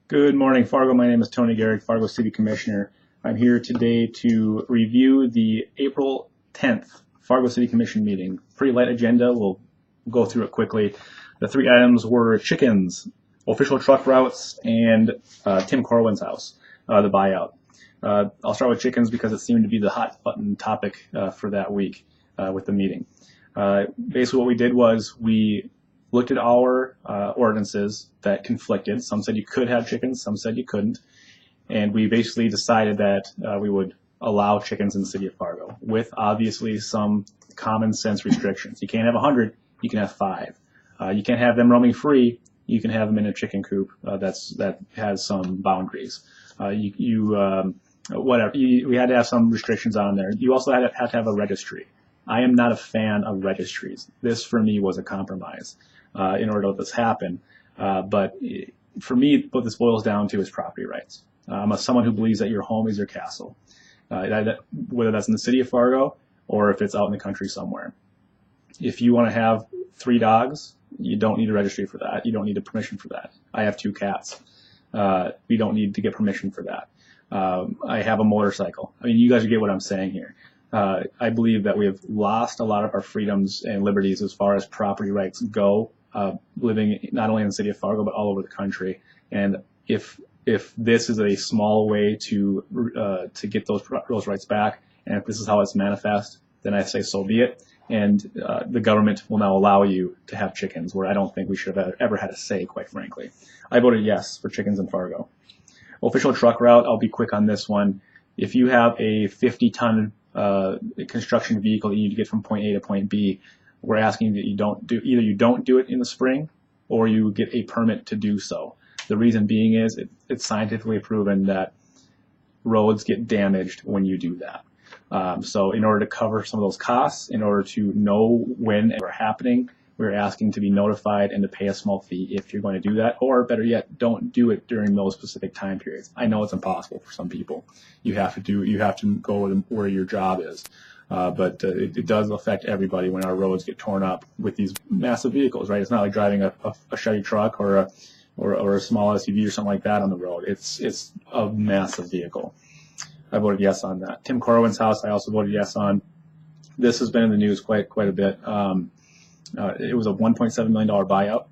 Good morning, Fargo. My name is Tony Gehrig, Fargo City Commissioner. I'm here today to review the April 10th Fargo City Commission meeting. Pretty light agenda. We'll go through it quickly. The three items were chickens, official truck routes, and Tim Corwin's house, the buyout. I'll start with chickens because it seemed to be the hot button topic for that week with the meeting. Basically what we did was we looked at our ordinances that conflicted. Some said you could have chickens, some said you couldn't. And we basically decided that we would allow chickens in the city of Fargo with obviously some common sense restrictions. You can't have 100, you can have 5. You can't have them roaming free, you can have them in a chicken coop that has some boundaries. We had to have some restrictions on there. You also had to have a registry. I am not a fan of registries. This for me was a compromise in order to let this happen. But for me, what this boils down to is property rights. I'm someone who believes that your home is your castle, whether that's in the city of Fargo or if it's out in the country somewhere. If you want to have 3 dogs, you don't need a registry for that. You don't need a permission for that. I have 2 cats. We don't need to get permission for that. I have a motorcycle. I mean, you guys get what I'm saying here. I believe that we have lost a lot of our freedoms and liberties as far as property rights go, living not only in the city of Fargo, but all over the country. And if this is a small way to get those rights back, and if this is how it's manifest, then I say so be it. And the government will now allow you to have chickens, where I don't think we should have ever had a say, quite frankly. I voted yes for chickens in Fargo. Official truck route, I'll be quick on this one. If you have a 50-ton construction vehicle that you need to get from point A to point B, we're asking that you don't do it in the spring, or you get a permit to do so. The reason being is it's scientifically proven that roads get damaged when you do that. So in order to cover some of those costs, in order to know when they're happening, we're asking to be notified and to pay a small fee if you're going to do that, or better yet, don't do it during those specific time periods. I know it's impossible for some people. You have to go where your job is. But it does affect everybody when our roads get torn up with these massive vehicles, right? It's not like driving a Chevy truck or a small SUV or something like that on the road. It's a massive vehicle. I voted yes on that. Tim Corwin's house, I also voted yes on. This has been in the news quite a bit. It was a $1.7 million buyout.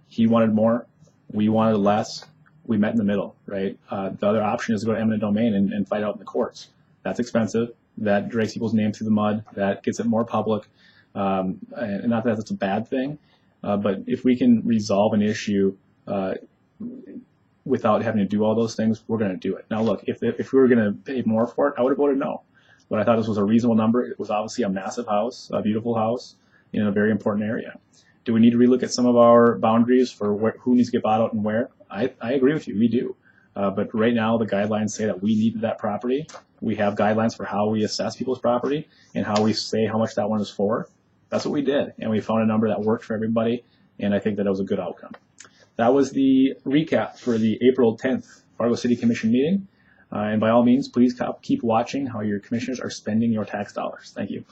He wanted more. We wanted less. We met in the middle, right? The other option is to go to eminent domain and fight out in the courts. That's expensive. That drags people's name through the mud. That gets it more public. And not that that's a bad thing, but if we can resolve an issue without having to do all those things, we're going to do it. Now, look, if we were going to pay more for it, I would have voted no. But I thought this was a reasonable number. It was obviously a massive house, a beautiful house in a very important area. Do we need to relook at some of our boundaries for who needs to get bought out and where? I agree with you. We do. But right now, the guidelines say that we need that property. We have guidelines for how we assess people's property and how we say how much that one is for. That's what we did. And we found a number that worked for everybody. And I think that it was a good outcome. That was the recap for the April 10th Fargo City Commission meeting. And by all means, please keep watching how your commissioners are spending your tax dollars. Thank you.